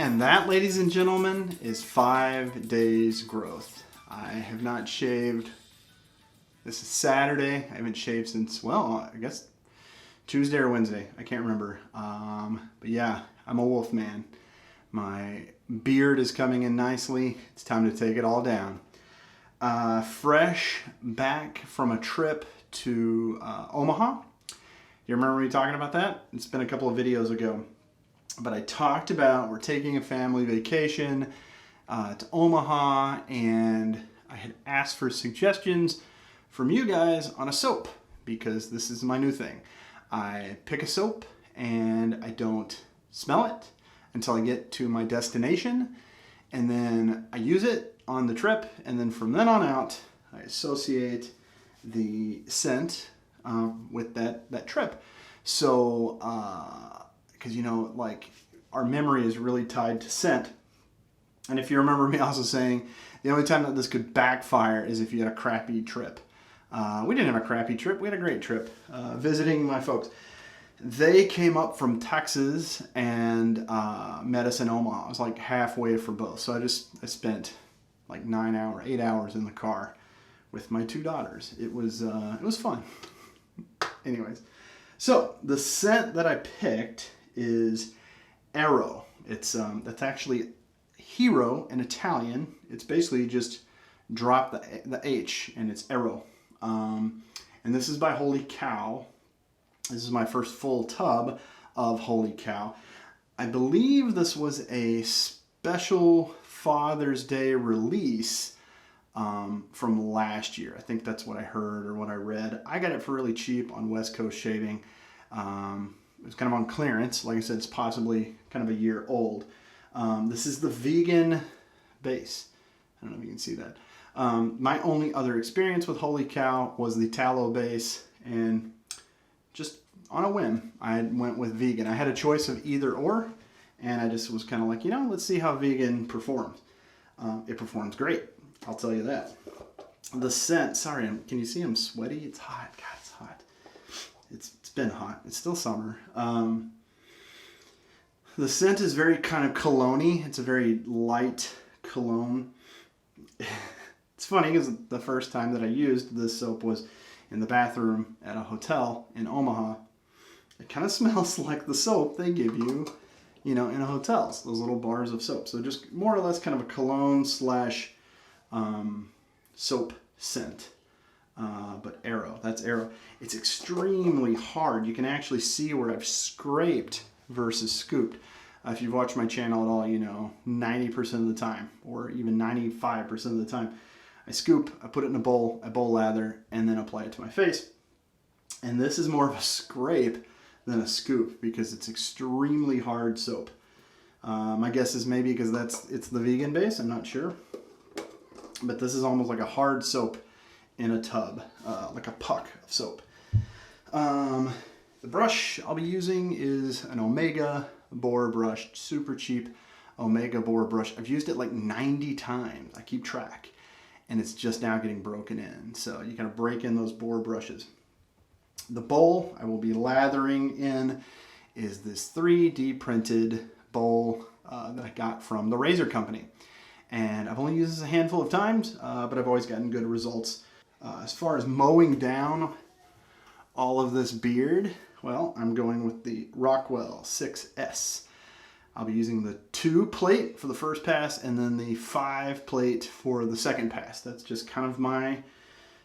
And that, ladies and gentlemen, is 5 days growth. I have not shaved. This is Saturday. I haven't shaved since, well, I guess Tuesday or Wednesday. I can't remember. But yeah, I'm a wolf man. My beard is coming in nicely. It's time to take it all down. Fresh back from a trip to Omaha. You remember me talking about that? It's been a couple of videos ago. But I talked about we're taking a family vacation to Omaha, and I had asked for suggestions from you guys on a soap because this is my new thing. I pick a soap and I don't smell it until I get to my destination, and then I use it on the trip, and then from then on out I associate the scent with that trip. So because, you know, like, our memory is really tied to scent. And if you remember me also saying, the only time that this could backfire is if you had a crappy trip. We didn't have a crappy trip. We had a great trip visiting my folks. They came up from Texas and met us in Omaha. It was like halfway for both. So I spent like 8 hours in the car with my 2 daughters. It was fun. Anyways, so the scent that I picked is Eroe. It's that's actually hero in Italian. It's basically just drop the H and it's Eroe. And this is by Wholly Kaw. This is my first full tub of Wholly Kaw. I believe this was a special Father's Day release from last year. I think that's what I heard or what I read. I got it for really cheap on West Coast Shaving. It was kind of on clearance. Like I said, it's possibly kind of a year old. This is the vegan base. I don't know if you can see that. My only other experience with Wholly Kaw was the tallow base, and just on a whim, I went with vegan. I had a choice of either or, and I just was kind of like, you know, let's see how vegan performs. It performs great. I'll tell you that. The scent, sorry, can you see I'm sweaty? It's hot. God, it's hot. It's been hot. It's still summer. The scent is very kind of cologne-y. It's a very light cologne. It's funny because the first time that I used this soap was in the bathroom at a hotel in Omaha. It kind of smells like the soap they give you, you know, in hotels, those little bars of soap. So just more or less kind of a cologne slash soap scent. But Eroe, that's Eroe. It's extremely hard. You can actually see where I've scraped versus scooped. If you've watched my channel at all, you know 90% of the time, or even 95% of the time, I scoop, I put it in a bowl, I bowl lather, and then apply it to my face. And this is more of a scrape than a scoop because it's extremely hard soap. My guess is maybe because it's the vegan base, I'm not sure. But this is almost like a hard soap in a tub, like a puck of soap. The brush I'll be using is an Omega boar brush, super cheap Omega boar brush. I've used it like 90 times. I keep track, and it's just now getting broken in. So you kind of break in those boar brushes. The bowl I will be lathering in is this 3D printed bowl that I got from the razor company. And I've only used this a handful of times, but I've always gotten good results. As far as mowing down all of this beard, well, I'm going with the Rockwell 6S. I'll be using the 2 plate for the first pass and then the 5 plate for the second pass. That's just kind of my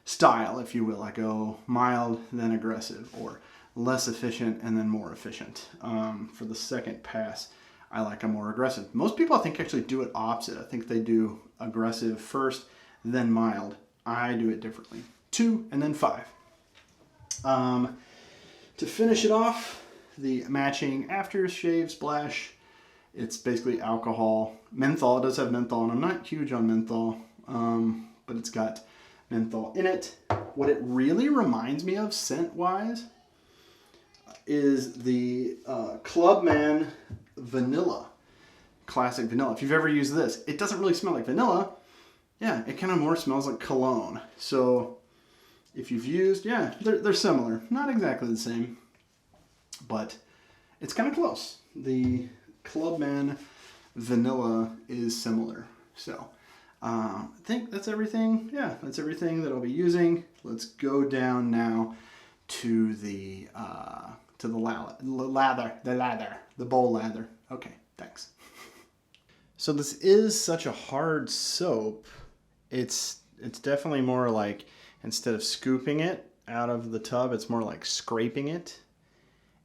style, if you will. I go mild, then aggressive, or less efficient and then more efficient. For the second pass, I like a more aggressive. Most people, I think, actually do it opposite. I think they do aggressive first, then mild. I do it differently. 2 and then 5. To finish it off, the matching Aftershave splash. It's basically alcohol. Menthol, it does have menthol, and I'm not huge on menthol, but it's got menthol in it. What it really reminds me of scent-wise is the Clubman Vanilla, Classic Vanilla. If you've ever used this, it doesn't really smell like vanilla. Yeah, it kind of more smells like cologne. So if you've used, yeah, they're similar. Not exactly the same, but it's kind of close. The Clubman vanilla is similar. So I think that's everything. Yeah, that's everything that I'll be using. Let's go down now to the lather, the bowl lather. Okay, thanks. So this is such a hard soap. It's definitely more like, instead of scooping it out of the tub, it's more like scraping it.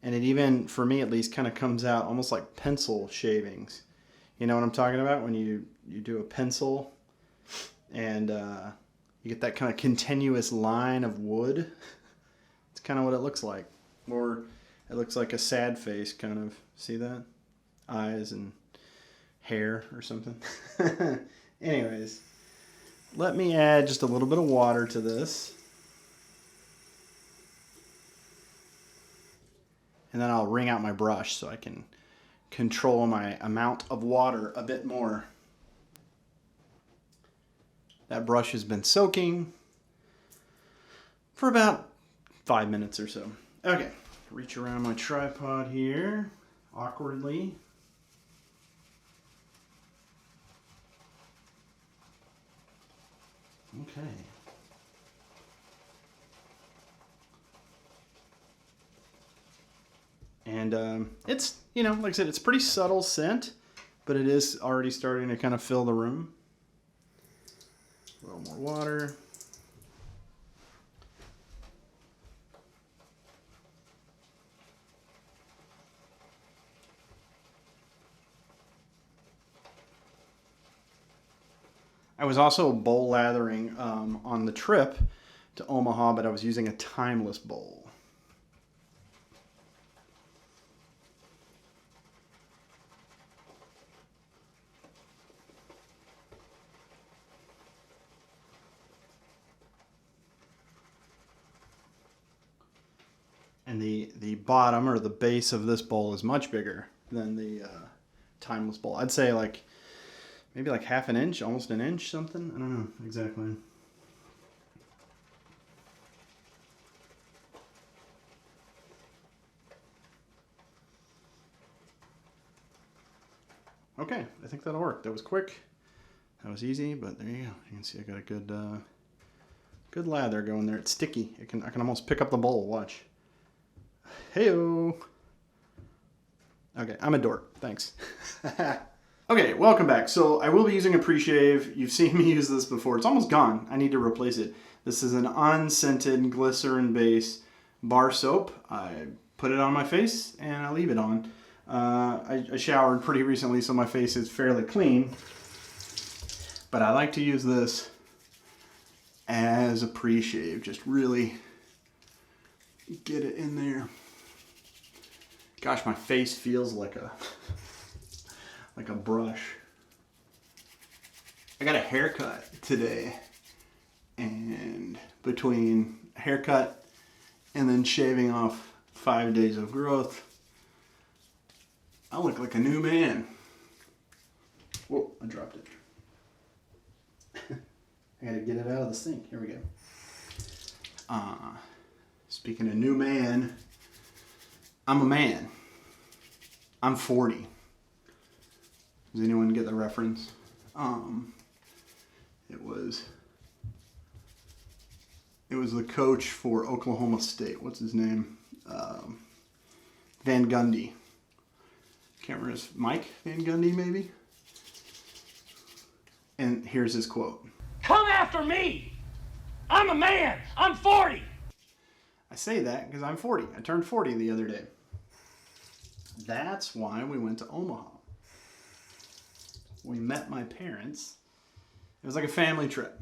And it even, for me at least, kind of comes out almost like pencil shavings. You know what I'm talking about? When you do a pencil and you get that kind of continuous line of wood. It's kind of what it looks like. Or it looks like a sad face, kind of. See that? Eyes and hair or something. Anyways, let me add just a little bit of water to this. And then I'll wring out my brush so I can control my amount of water a bit more. That brush has been soaking for about 5 minutes or so. Okay, reach around my tripod here awkwardly. Okay. And it's, you know, like I said, it's pretty subtle scent, but it is already starting to kind of fill the room. A little more water. I was also bowl lathering on the trip to Omaha, but I was using a timeless bowl. And the bottom or the base of this bowl is much bigger than the timeless bowl. I'd say like maybe like half an inch, almost an inch, something. I don't know exactly. Okay, I think that'll work. That was quick. That was easy, but there you go. You can see I got a good lather going there. It's sticky. I can almost pick up the bowl. Watch. Heyo. Okay, I'm a dork. Thanks. Okay, welcome back. So I will be using a pre-shave. You've seen me use this before. It's almost gone. I need to replace it. This is an unscented glycerin-based bar soap. I put it on my face and I leave it on. I showered pretty recently, so my face is fairly clean. But I like to use this as a pre-shave. Just really get it in there. Gosh, my face feels like a brush. I got a haircut today, and between a haircut and then shaving off 5 days of growth, I look like a new man. Whoa, I dropped it. I gotta get it out of the sink. Here we go. Speaking of new man, I'm a man. I'm 40. Does anyone get the reference? It was the coach for Oklahoma State. What's his name? Van Gundy. Can't remember his Mike Van Gundy, maybe. And here's his quote. Come after me! I'm a man! I'm 40! I say that because I'm 40. I turned 40 the other day. That's why we went to Omaha. We met my parents. It was like a family trip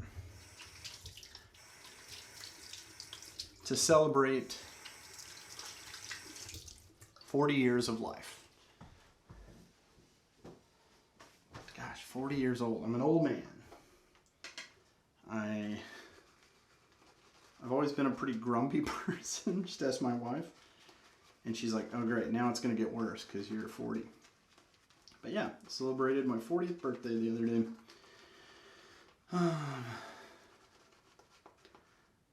to celebrate 40 years of life. Gosh, 40 years old. I'm an old man. I've always been a pretty grumpy person. Just ask my wife. And she's like, oh great, now it's going to get worse because you're 40. But yeah, celebrated my 40th birthday the other day.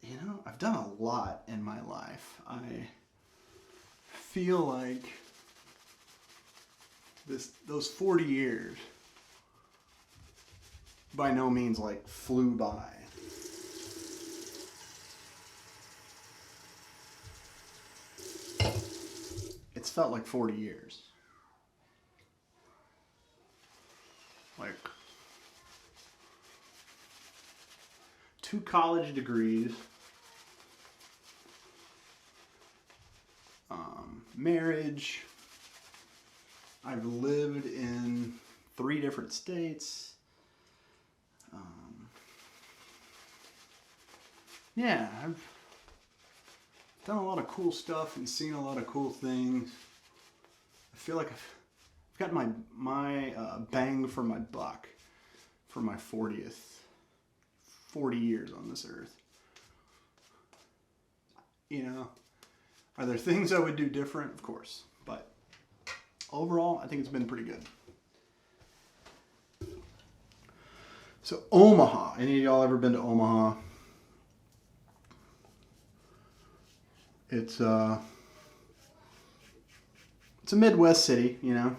You know, I've done a lot in my life. I feel like those 40 years by no means like flew by. It's felt like 40 years. Like 2 college degrees, marriage. I've lived in 3 different states. Yeah, I've done a lot of cool stuff and seen a lot of cool things. I feel like I've got my bang for my buck for my 40 years on this earth. You know, are there things I would do different? Of course, but overall, I think it's been pretty good. So Omaha, any of y'all ever been to Omaha? It's a Midwest city, you know.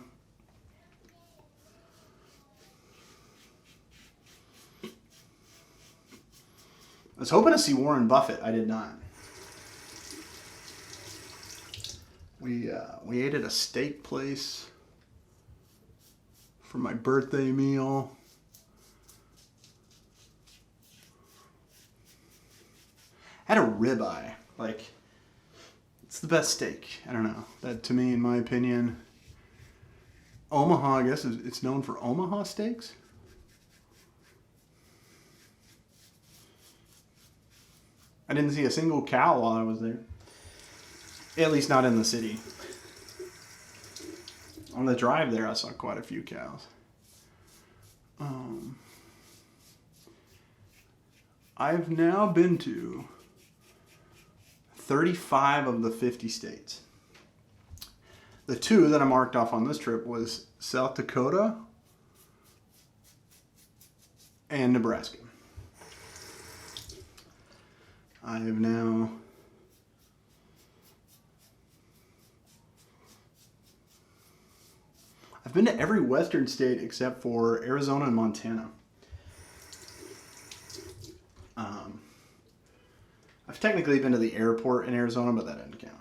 I was hoping to see Warren Buffett. I did not. We ate at a steak place for my birthday meal. I had a ribeye. Like, it's the best steak. I don't know. That, to me, in my opinion, Omaha, I guess, it's known for Omaha steaks. I didn't see a single cow while I was there. At least not in the city. On the drive there, I saw quite a few cows. I've now been to 35 of the 50 states. The 2 that I marked off on this trip was South Dakota and Nebraska. I have now I've been to every western state except for Arizona and Montana. I've technically been to the airport in Arizona, but that didn't count.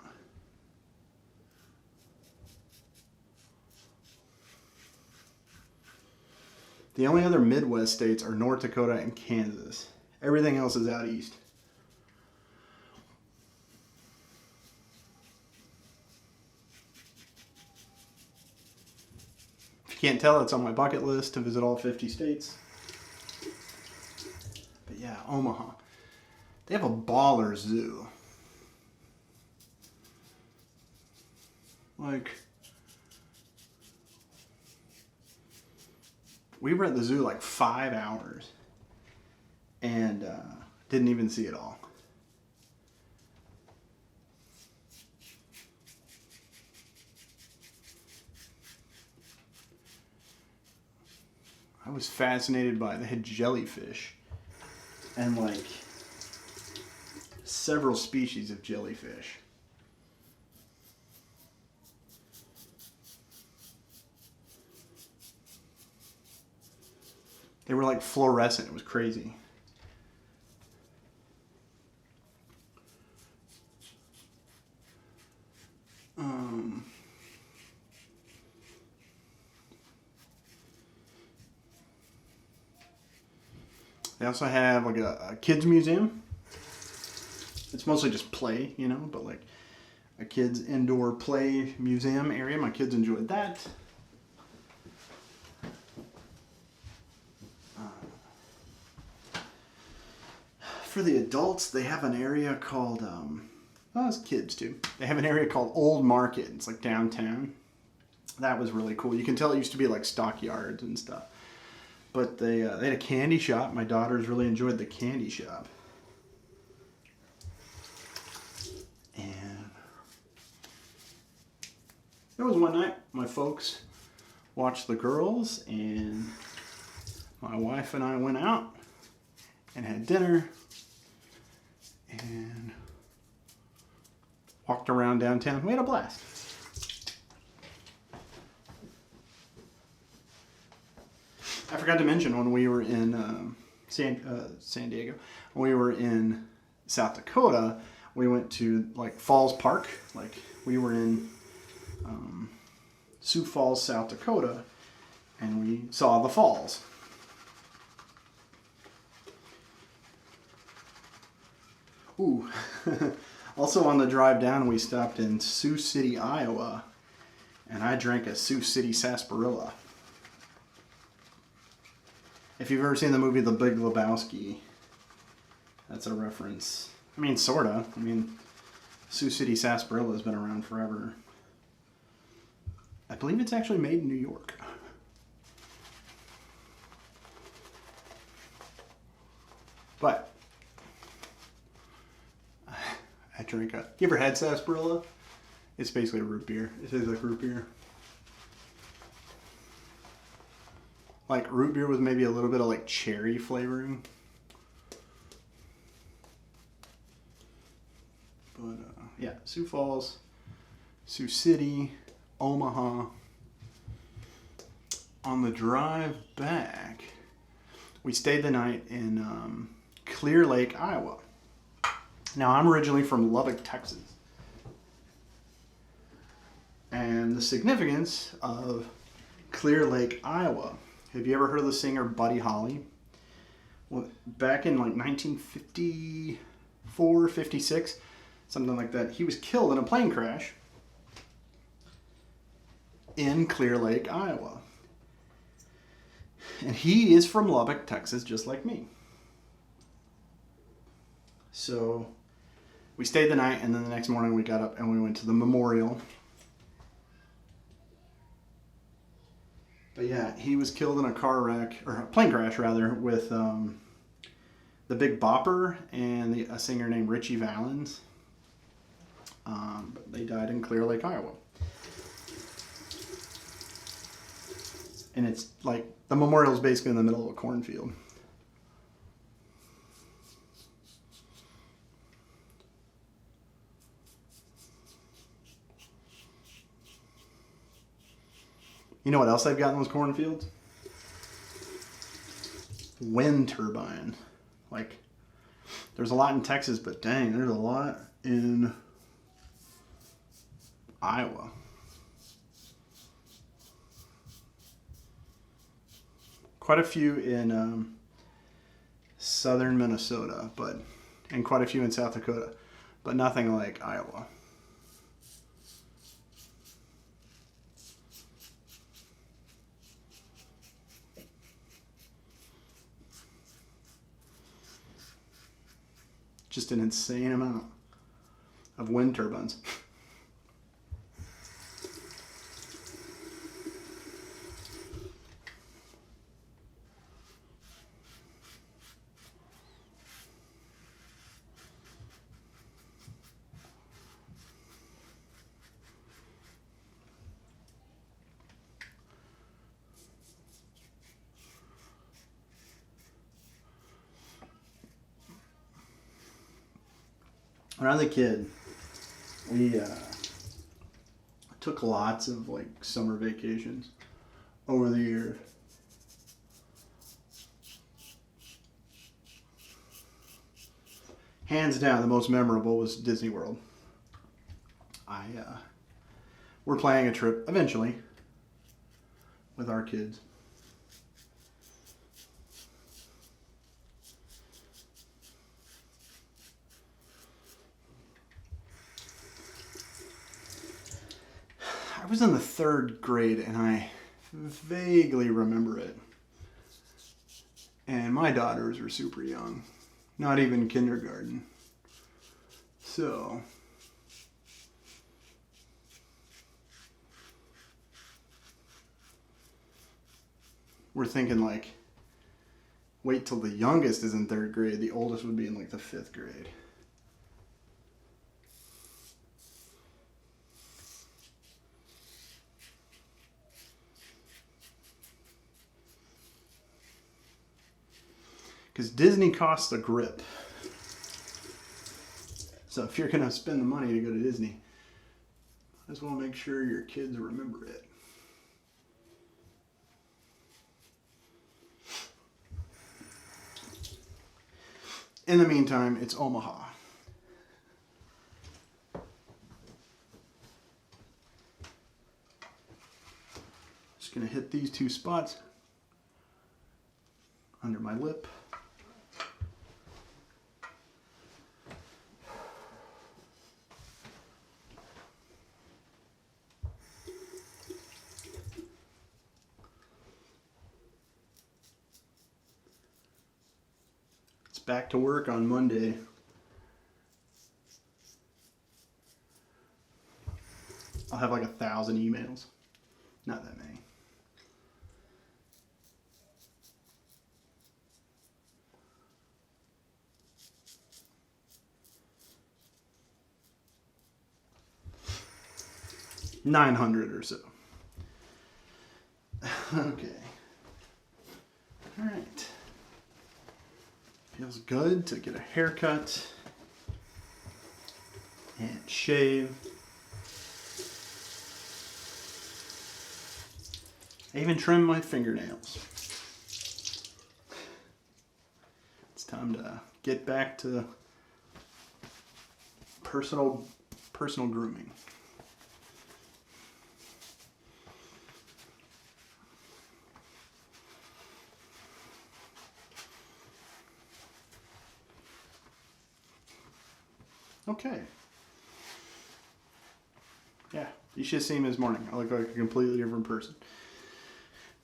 The only other Midwest states are North Dakota and Kansas. Everything else is out east. If you can't tell, it's on my bucket list to visit all 50 states. But yeah, Omaha. They have a baller zoo. Like, we were at the zoo like 5 hours and didn't even see it all. I was fascinated by, they had jellyfish and like several species of jellyfish. They were like fluorescent. It was crazy. They also have like a kids museum. It's mostly just play, you know, but like a kids indoor play museum area. My kids enjoyed that. For the adults, they have an area called, well, it's kids too. They have an area called Old Market. It's like downtown. That was really cool. You can tell it used to be like stockyards and stuff. But they had a candy shop. My daughters really enjoyed the candy shop. And there was one night my folks watched the girls, and my wife and I went out and had dinner and walked around downtown. We had a blast. I forgot to mention when we were in San Diego, when we were in South Dakota, we went to like Falls Park. Like we were in Sioux Falls, South Dakota, and we saw the falls. Ooh. Also on the drive down, we stopped in Sioux City, Iowa, and I drank a Sioux City sarsaparilla. If you've ever seen the movie The Big Lebowski, that's a reference. I mean, sorta. I mean, Sioux City sarsaparilla has been around forever. I believe it's actually made in New York. But I drink a... You ever had sarsaparilla? It's basically a root beer. It tastes like root beer. Like root beer with maybe a little bit of like cherry flavoring. But yeah, Sioux Falls, Sioux City, Omaha. On the drive back, we stayed the night in Clear Lake, Iowa. Now, I'm originally from Lubbock, Texas. And the significance of Clear Lake, Iowa. Have you ever heard of the singer Buddy Holly? Well, back in like 1954, 56, something like that, he was killed in a plane crash in Clear Lake, Iowa. And he is from Lubbock, Texas, just like me. So we stayed the night, and then the next morning we got up and we went to the memorial. But yeah, he was killed in a car wreck, or a plane crash rather, with the Big Bopper and a singer named Richie Valens. But they died in Clear Lake, Iowa. And it's like, the memorial is basically in the middle of a cornfield. You know what else they've got in those cornfields? Wind turbine. Like, there's a lot in Texas, but dang, there's a lot in Iowa. Quite a few in southern Minnesota, and quite a few in South Dakota, but nothing like Iowa. Just an insane amount of wind turbines. When I was a kid, we took lots of like summer vacations over the years. Hands down, the most memorable was Disney World. We're planning a trip eventually with our kids. I was in the 3rd grade and I vaguely remember it. And my daughters were super young, not even kindergarten. So, we're thinking like, wait till the youngest is in 3rd grade, the oldest would be in like the 5th grade. Because Disney costs a grip. So if you're going to spend the money to go to Disney, might as well make sure your kids remember it. In the meantime, it's Omaha. Just gonna hit these two spots under my lip. It's back to work on Monday. I'll have like 1,000 emails. Not that many. $900 or so. Okay. All right. Feels good to get a haircut and shave. I even trimmed my fingernails. It's time to get back to personal grooming. Okay. Yeah, you should have seen me this morning. I look like a completely different person.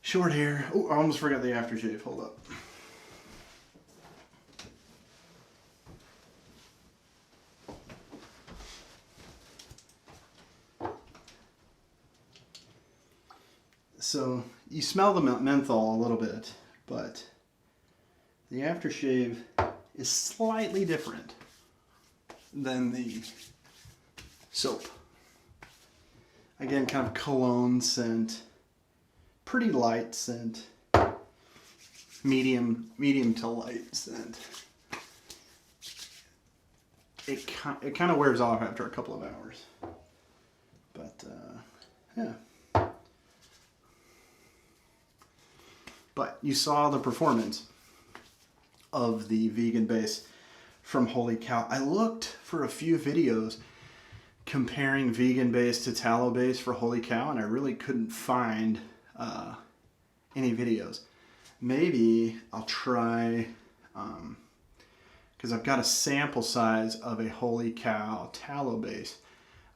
Short hair. Oh, I almost forgot the aftershave. Hold up. So you smell the menthol a little bit, but the aftershave is slightly different than the soap. Again, kind of cologne scent, pretty light scent, medium to light scent. It kind of wears off after a couple of hours, but yeah. But you saw the performance of the vegan base from Wholly Kaw. I looked for a few videos comparing vegan base to tallow base for Wholly Kaw, and I really couldn't find any videos. Maybe I'll try, because I've got a sample size of a Wholly Kaw tallow base.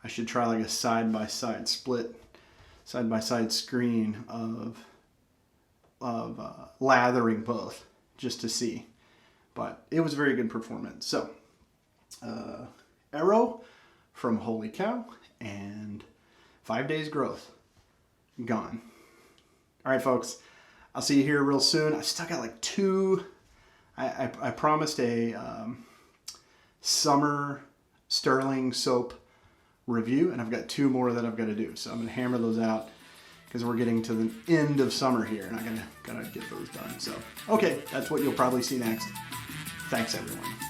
I should try like a side-by-side screen of lathering both, just to see. But it was very good performance. So, Eroe from Wholly Kaw and 5 days growth gone. All right, folks. I'll see you here real soon. I still got like two. I promised a summer Sterling soap review, and I've got 2 more that I've got to do. So I'm going to hammer those out because we're getting to the end of summer here, and I'm gotta get those done. So, okay, that's what you'll probably see next. Thanks, everyone.